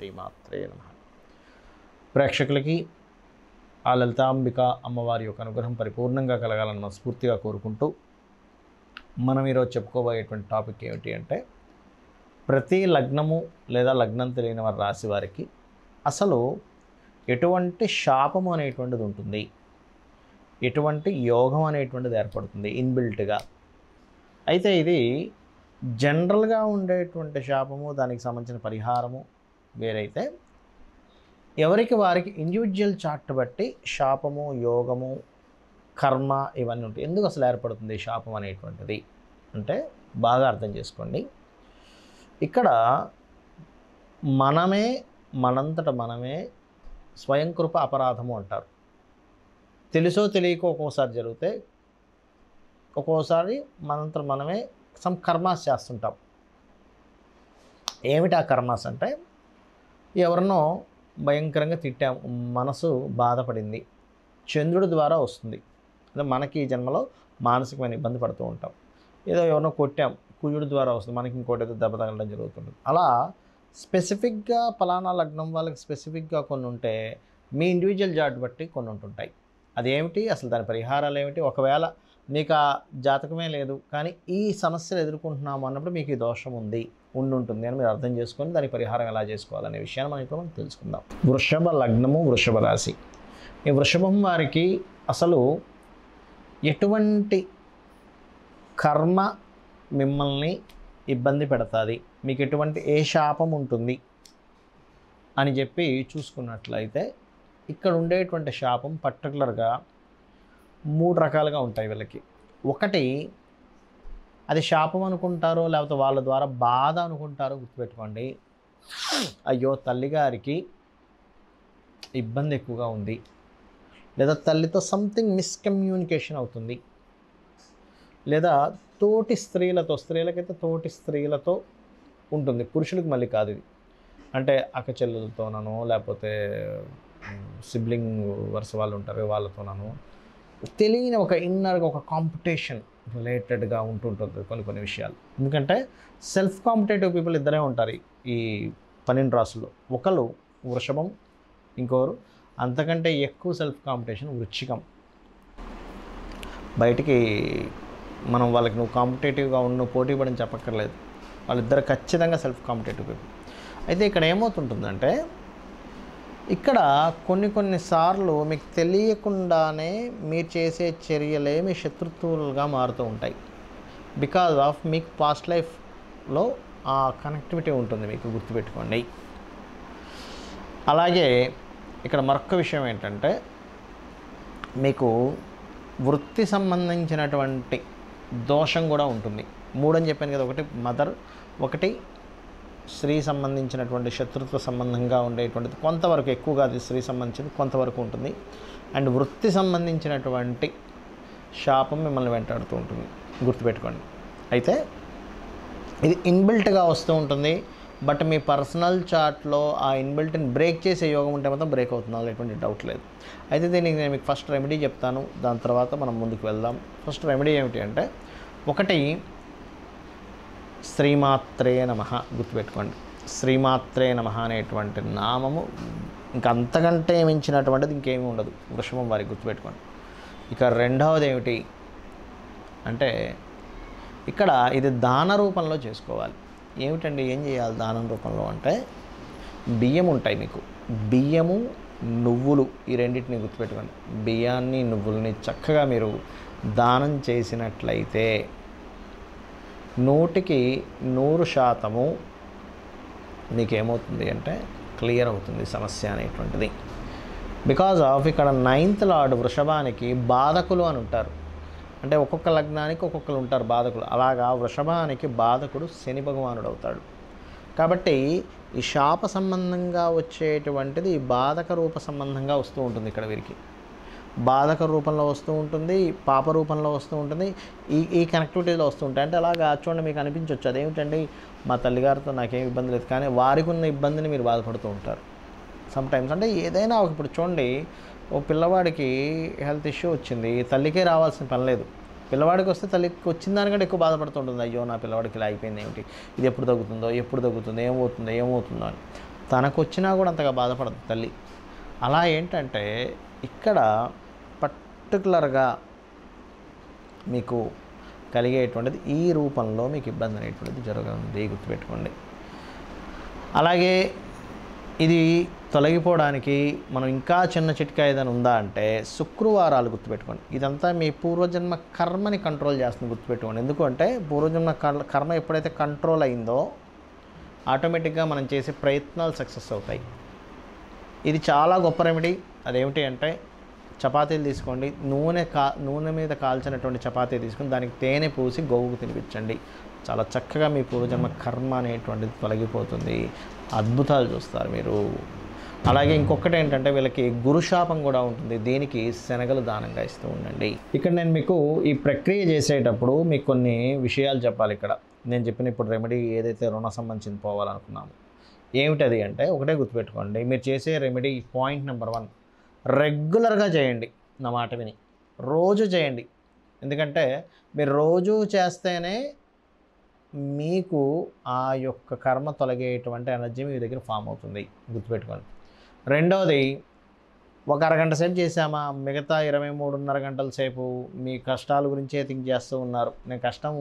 శ్రీమాత్రే నమః. ప్రేక్షకులకి ఆ లలితాంబిక అమ్మవారి యొక్క అనుగ్రహం పరిపూర్ణంగా కలగాలని మనస్ఫూర్తిగా కోరుకుంటూ మనం ఈరోజు చెప్పుకోబోయేటువంటి టాపిక్ ఏమిటి అంటే, ప్రతి లగ్నము లేదా లగ్నం తెలియని వారి రాశి వారికి అసలు ఎటువంటి శాపము అనేటువంటిది ఉంటుంది, ఎటువంటి యోగం అనేటువంటిది ఏర్పడుతుంది ఇన్బిల్ట్గా. అయితే ఇది జనరల్గా ఉండేటువంటి శాపము, దానికి సంబంధించిన పరిహారము వేరైతే, ఎవరికి వారికి ఇండివిజువల్ చార్ట్ బట్టి శాపము, యోగము, కర్మ ఇవన్నీ ఉంటాయి. ఎందుకు అసలు ఏర్పడుతుంది శాపం అనేటువంటిది అంటే బాగా అర్థం చేసుకోండి. ఇక్కడ మనమే మనంతట మనమే స్వయంకృప అపరాధము అంటారు. తెలుసో తెలియకో ఒక్కోసారి జరిగితే, ఒక్కోసారి మనంతట మనమే సమ్ కర్మాస్ చేస్తుంటాం. ఏమిటి ఆ కర్మాస్ అంటే, ఎవరినో భయంకరంగా తిట్టాం, మనసు బాధపడింది, చంద్రుడి ద్వారా వస్తుంది. అంటే మనకి ఈ జన్మలో మానసికమైన ఇబ్బంది పడుతూ ఉంటాం. ఏదో ఎవరినో కొట్టాం, కుజుడి ద్వారా వస్తుంది, మనకి ఇంకోటి ఏదో దెబ్బ తగలడం జరుగుతుంది. అలా స్పెసిఫిక్గా పలానా లగ్నం వాళ్ళకి స్పెసిఫిక్గా కొన్ని ఉంటే, మీ ఇండివిజువల్ చార్ట్ బట్టి కొన్ని ఉంటుంటాయి. అదేమిటి, అసలు దాని పరిహారాలు ఏమిటి, ఒకవేళ మీకు ఆ జాతకమే లేదు కానీ ఈ సమస్యలు ఎదుర్కొంటున్నాము అన్నప్పుడు మీకు ఈ దోషం ఉంటుంది అని మీరు అర్థం చేసుకొని దాని పరిహారం ఎలా చేసుకోవాలనే విషయాన్ని మనం ఇప్పుడు తెలుసుకుందాం. వృషభ లగ్నము, వృషభ రాశి. ఈ వృషభం వారికి అసలు ఎటువంటి కర్మ మిమ్మల్ని ఇబ్బంది పెడుతుంది, మీకు ఎటువంటి ఏ శాపం ఉంటుంది అని చెప్పి చూసుకున్నట్లయితే, ఇక్కడ ఉండేటువంటి శాపం పర్టికులర్గా 3 రకాలుగా ఉంటాయి వీళ్ళకి. ఒకటి, అది శాపం అనుకుంటారో లేకపోతే వాళ్ళ ద్వారా బాధ అనుకుంటారో గుర్తుపెట్టుకోండి. అయ్యో తల్లిగారికి ఇబ్బంది ఎక్కువగా ఉంది, లేదా తల్లితో సంథింగ్ మిస్కమ్యూనికేషన్ అవుతుంది, లేదా తోటి స్త్రీలకైతే తోటి స్త్రీలతో ఉంటుంది, పురుషులకు మళ్ళీ కాదు ఇది. అంటే అక్క చెల్లెలతోనో లేకపోతే సిబ్లింగ్ వరుస వాళ్ళు ఉంటారు వాళ్ళతోనో తెలియని ఒక ఇన్నర్గా ఒక కాంపిటీషన్ రిలేటెడ్గా ఉంటుంటుంది కొన్ని విషయాలు. ఎందుకంటే సెల్ఫ్ కాంపిటేటివ్ పీపుల్ ఇద్దరే ఉంటారు ఈ 12 రాసుల్లో. ఒకరు వృషభం, ఇంకోరు అంతకంటే ఎక్కువ సెల్ఫ్ కాంపిటీషన్ వృశ్చికం. బయటికి మనం వాళ్ళకి నువ్వు కాంపిటేటివ్గా నువ్వు పోటీ పడని చెప్పక్కర్లేదు, వాళ్ళిద్దరు ఖచ్చితంగా సెల్ఫ్ కాంపిటేటివ్ పీపుల్. అయితే ఇక్కడ ఏమవుతుంటుందంటే, ఇక్కడ కొన్నిసార్లు మీకు తెలియకుండానే మీరు చేసే చర్యలే మీ శత్రుత్వాలుగా మారుతూ ఉంటాయి. బికాజ్ ఆఫ్ మీకు పాస్ట్ లైఫ్లో ఆ కనెక్టివిటీ ఉంటుంది, మీకు గుర్తుపెట్టుకోండి. అలాగే ఇక్కడ మరొక విషయం ఏంటంటే, మీకు వృత్తి సంబంధించినటువంటి దోషం కూడా ఉంటుంది. 3 అని చెప్పాను కదా, ఒకటి మదర్, ఒకటి స్త్రీ సంబంధించినటువంటి శత్రుత్వ సంబంధంగా ఉండేటువంటిది కొంతవరకు, ఎక్కువగా అది స్త్రీ సంబంధించింది కొంతవరకు ఉంటుంది. అండ్ వృత్తి సంబంధించినటువంటి శాపం మిమ్మల్ని వెంటాడుతూ ఉంటుంది, గుర్తుపెట్టుకోండి. అయితే ఇది ఇన్బిల్ట్గా వస్తూ ఉంటుంది. బట్ మీ పర్సనల్ చార్ట్లో ఆ ఇన్బిల్ట్ని బ్రేక్ చేసే యోగం ఉంటే మాత్రం బ్రేక్ అవుతుంది, ఎటువంటి డౌట్ లేదు. అయితే దీనికి నేను మీకు ఫస్ట్ రెమెడీ చెప్తాను, దాని తర్వాత మనం ముందుకు వెళ్దాం. ఫస్ట్ రెమెడీ ఏమిటి అంటే, ఒకటి శ్రీమాత్రే నమః, గుర్తుపెట్టుకోండి. శ్రీమాత్రే నమః అనేటువంటి నామము ఇంకా అంతకంటే మించినటువంటిది ఇంకేమీ ఉండదు వృషభం వారికి, గుర్తుపెట్టుకోండి. ఇక రెండవది ఏమిటి అంటే, ఇక్కడ ఇది దాన రూపంలో చేసుకోవాలి. ఏమిటండి, ఏం చేయాలి దానం రూపంలో అంటే, బియ్యం ఉంటాయి మీకు, బియ్యము నువ్వులు, ఈ రెండింటిని గుర్తుపెట్టుకోండి. బియ్యాన్ని నువ్వుల్ని చక్కగా మీరు దానం చేసినట్లయితే 100% మీకేమవుతుంది అంటే క్లియర్ అవుతుంది సమస్య అనేటువంటిది. బికాజ్ ఆఫ్ ఇక్కడ 9th లార్డ్ వృషభానికి బాధకులు అని ఉంటారు. అంటే ఒక్కొక్క లగ్నానికి ఒక్కొక్కరు ఉంటారు బాధకులు. అలాగా వృషభానికి బాధకుడు శని భగవానుడు అవుతాడు. కాబట్టి ఈ శాప సంబంధంగా వచ్చేటువంటిది బాధక రూప సంబంధంగా వస్తూ ఉంటుంది. ఇక్కడ వీరికి బాధక రూపంలో వస్తూ ఉంటుంది, పాప రూపంలో వస్తూ ఉంటుంది, ఈ కనెక్టివిటీలో వస్తూ ఉంటాయి. అంటే అలాగా చూడండి మీకు అనిపించవచ్చు, అదేమిటండి మా తల్లిగారితో నాకేం ఇబ్బంది లేదు, కానీ వారికి ఉన్న ఇబ్బందిని మీరు బాధపడుతూ ఉంటారు సమ్టైమ్స్. అంటే ఏదైనా ఇప్పుడు చూడండి, ఓ పిల్లవాడికి హెల్త్ ఇష్యూ వచ్చింది, తల్లికే రావాల్సిన పని లేదు, పిల్లవాడికి వస్తే తల్లికి వచ్చిన దానికంటే ఎక్కువ బాధపడుతుంటుంది. అయ్యో నా పిల్లవాడికి ఇలా అయిపోయింది, ఏమిటి ఇది, ఎప్పుడు తగ్గుతుందో ఏమవుతుందో అని. తనకు వచ్చినా కూడా అంతగా బాధపడదు తల్లి. అలా ఏంటంటే ఇక్కడ పర్టికులర్గా మీకు కలిగేటువంటిది ఈ రూపంలో మీకు ఇబ్బంది అనేటువంటిది జరగనుంది, గుర్తుపెట్టుకోండి. అలాగే ఇది తొలగిపోవడానికి మనం ఇంకా చిన్న చిట్కా ఏదైనా ఉందా అంటే శుక్రవారాలు గుర్తుపెట్టుకోండి. ఇదంతా మీ పూర్వజన్మ కర్మని కంట్రోల్ చేస్తుంది, గుర్తుపెట్టుకోండి. ఎందుకంటే పూర్వజన్మ కర్మ ఎప్పుడైతే కంట్రోల్ అయిందో ఆటోమేటిక్గా మనం చేసే ప్రయత్నాలు సక్సెస్ అవుతాయి. ఇది చాలా గొప్ప రెమెడీ. అదేమిటి అంటే చపాతీలు తీసుకోండి, నూనె మీద కాల్చినటువంటి చపాతీ తీసుకొని దానికి తేనె పూసి గోవుకు తినిపించండి. చాలా చక్కగా మీ పూర్వజన్మ కర్మ అనేటువంటిది తొలగిపోతుంది, అద్భుతాలు చూస్తారు మీరు. అలాగే ఇంకొకటి ఏంటంటే వీళ్ళకి గురుశాపం కూడా ఉంటుంది, దీనికి శనగలు దానంగా ఇస్తూ ఉండండి. ఇక్కడ నేను మీకు ఈ ప్రక్రియ చేసేటప్పుడు మీకు కొన్ని విషయాలు చెప్పాలి. ఇక్కడ నేను చెప్పిన ఇప్పుడు రెమెడీ ఏదైతే రుణ సంబంధించింది పోవాలనుకున్నాము, ఏమిటది అంటే ఒకటే గుర్తుపెట్టుకోండి. మీరు చేసే రెమెడీ పాయింట్ నెంబర్ 1, రెగ్యులర్గా చేయండి. నా మాట విని రోజు చేయండి. ఎందుకంటే మీరు రోజు చేస్తేనే మీకు ఆ యొక్క కర్మ తొలగేటువంటి ఎనర్జీ మీ దగ్గర ఫామ్ అవుతుంది, గుర్తుపెట్టుకోండి. రెండవది, ఒక అరగంట సేపు చేసామా, మిగతా 23.5 గంటల సేపు మీ కష్టాల గురించే థింక్ చేస్తూ ఉన్నారు. నేను కష్టం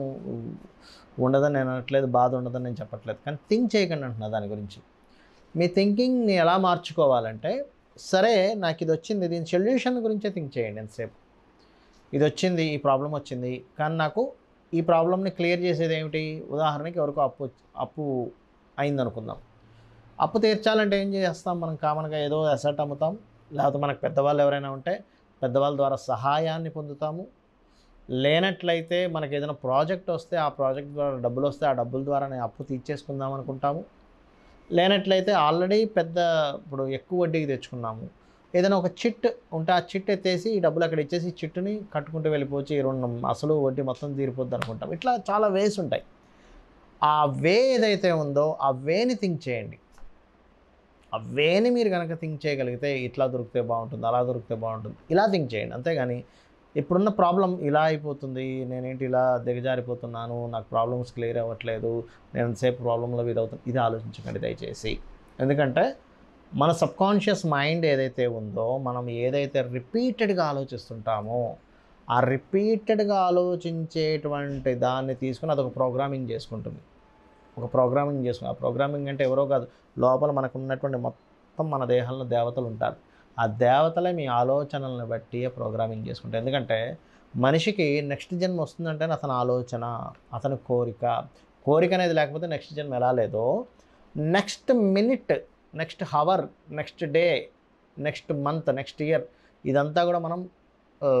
ఉండదని నేను అనట్లేదు, బాధ ఉండదని నేను చెప్పట్లేదు, కానీ థింక్ చేయకండి అంటున్నా దాని గురించి. మీ థింకింగ్ని ఎలా మార్చుకోవాలంటే, సరే నాకు ఇది వచ్చింది, దీని సొల్యూషన్ గురించే థింక్ చేయండి ఎంతసేపు. ఇది వచ్చింది, ఈ ప్రాబ్లం వచ్చింది, కానీ నాకు ఈ ప్రాబ్లమ్ని క్లియర్ చేసేది ఏమిటి? ఉదాహరణకి ఎవరికో అప్పు అయిందనుకుందాం. అప్పు తీర్చాలంటే ఏం చేస్తాం మనం? కామన్గా ఏదో అసెట్ అమ్ముతాం, లేకపోతే మనకు పెద్దవాళ్ళు ఎవరైనా ఉంటే పెద్దవాళ్ళ ద్వారా సహాయాన్ని పొందుతాము. లేనట్లయితే మనకు ఏదైనా ప్రాజెక్ట్ వస్తే ఆ ప్రాజెక్ట్ ద్వారా డబ్బులు వస్తే ఆ డబ్బుల ద్వారా నేను అప్పు తీర్చేసుకుందాం అనుకుంటాము. లేనట్లయితే ఆల్రెడీ ఇప్పుడు ఎక్కువ వడ్డీకి తెచ్చుకున్నాము, ఏదైనా ఒక చిట్ ఉంటే ఆ చిట్ ఎత్తేసి ఈ డబ్బులు అక్కడ ఇచ్చేసి చిట్టుని కట్టుకుంటూ వెళ్ళిపోవచ్చు, ఈ రుణం అసలు వడ్డీ మొత్తం తీరిపోద్ది అనుకుంటాం. ఇట్లా చాలా వేస్ ఉంటాయి. ఆ వే ఏదైతే ఉందో ఆ వేని థింక్ చేయండి. ఆ వేని మీరు కనుక థింక్ చేయగలిగితే ఇట్లా దొరికితే బాగుంటుంది, అలా దొరికితే బాగుంటుంది, ఇలా థింక్ చేయండి. అంతేగాని ఇప్పుడున్న ప్రాబ్లం ఇలా అయిపోతుంది, నేనేంటి ఇలా దిగజారిపోతున్నాను, నాకు ప్రాబ్లమ్స్ క్లియర్ అవ్వట్లేదు, నేను ఎంతసేపు ప్రాబ్లంలో ఇదవుతుంది, ఇది ఆలోచించకండి దయచేసి. ఎందుకంటే మన సబ్కాన్షియస్ మైండ్ ఏదైతే ఉందో, మనం ఏదైతే రిపీటెడ్గా ఆలోచిస్తుంటామో ఆ రిపీటెడ్గా ఆలోచించేటువంటి దాన్ని తీసుకుని అదొక ప్రోగ్రామింగ్ చేసుకుంటుంది. ఆ ప్రోగ్రామింగ్ అంటే ఎవరో కాదు, లోపల మనకు ఉన్నటువంటి మొత్తం మన దేహంలో దేవతలు ఉంటారు. ఆ దేవతలే మీ ఆలోచనలను బట్టి ప్రోగ్రామింగ్ చేసుకుంటారు. ఎందుకంటే మనిషికి నెక్స్ట్ జన్మ వస్తుందంటే అతని ఆలోచన, అతని కోరిక అనేది లేకపోతే నెక్స్ట్ జన్మ ఎలా లేదో, next minute, next hour, next day, next month, next year, ఇదంతా కూడా మనం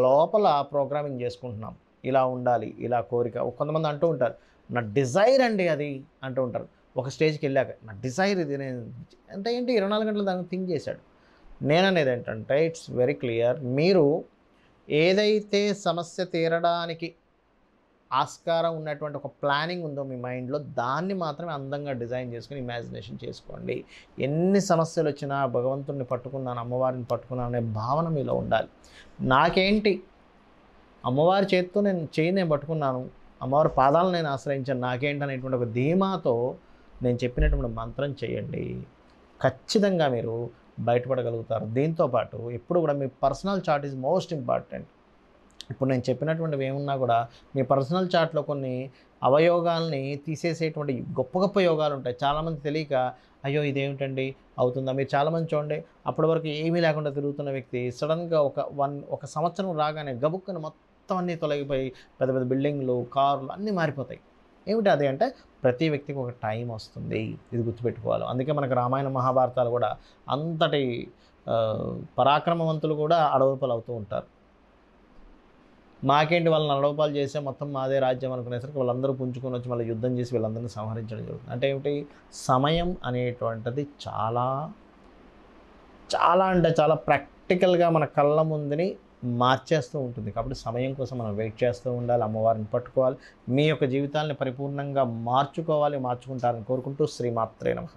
లోపల ప్రోగ్రామింగ్ చేసుకుంటున్నాం. ఇలా ఉండాలి, ఇలా కోరిక. కొంతమంది అంటూ ఉంటారు, నా డిజైర్ అండి అది అంటూ ఉంటారు. ఒక స్టేజ్కి వెళ్ళాక నా డిజైర్ ఇది, నేను అంటే ఏంటి 24 గంటలు దాన్ని థింక్ చేశాడు. నేననేది ఏంటంటే ఇట్స్ వెరీ క్లియర్. మీరు ఏదైతే సమస్య తీరడానికి ఆస్కారం ఉన్నటువంటి ఒక ప్లానింగ్ ఉందో మీ మైండ్లో, దాన్ని మాత్రమే అందంగా డిజైన్ చేసుకుని ఇమాజినేషన్ చేసుకోండి. ఎన్ని సమస్యలు వచ్చినా భగవంతుడిని పట్టుకున్నాను, అమ్మవారిని పట్టుకున్నాను అనే భావన మీలో ఉండాలి. నాకేంటి, అమ్మవారి చేతితో నేను పట్టుకున్నాను, అమ్మవారి పాదాలను నేను ఆశ్రయించాను, నాకేంటి అనేటువంటి ఒక ధీమాతో నేను చెప్పినటువంటి మంత్రం చేయండి. ఖచ్చితంగా మీరు బయటపడగలుగుతారు. దీంతోపాటు ఎప్పుడు కూడా మీ personal chart is most important. ఇప్పుడు నేను చెప్పినటువంటివి ఏమున్నా కూడా మీ పర్సనల్ చార్ట్లో కొన్ని అవయోగాల్ని తీసేసేటువంటి గొప్ప గొప్ప యోగాలు ఉంటాయి. చాలామంది తెలియక అయ్యో ఇదేమిటండి అవుతుందా. మీరు చాలామంది చూడండి, అప్పటి వరకు ఏమీ లేకుండా తిరుగుతున్న వ్యక్తి సడన్గా ఒక సంవత్సరం రాగానే గబుక్కున మొత్తం అన్నీ తొలగిపోయి పెద్ద పెద్ద బిల్డింగ్లు, కార్లు అన్నీ మారిపోతాయి. ఏమిటి అది అంటే ప్రతి వ్యక్తికి ఒక టైం వస్తుంది, ఇది గుర్తుపెట్టుకోవాలి. అందుకే మనకు రామాయణ మహాభారతాలు కూడా అంతటి పరాక్రమవంతులు కూడా అడవుపాలు అవుతూ ఉంటారు. మాకేంటి వాళ్ళని అడవుపాలు చేస్తే మొత్తం మాదే రాజ్యం అనుకునేసరికి వాళ్ళందరూ పుంజుకొని వచ్చి మళ్ళీ యుద్ధం చేసి వీళ్ళందరినీ సంహరించడం జరుగుతుంది. అంటే ఏమిటి, సమయం అనేటువంటిది చాలా చాలా అంటే చాలా ప్రాక్టికల్గా మన కళ్ళ ముందుని మార్చేస్తూ ఉంటుంది. కాబట్టి సమయం కోసం మనం వెయిట్ చేస్తూ ఉండాలి, అమ్మవారిని పట్టుకోవాలి, మీ యొక్క జీవితాన్ని పరిపూర్ణంగా మార్చుకుంటారని కోరుకుంటూ శ్రీమాత్రే నమః.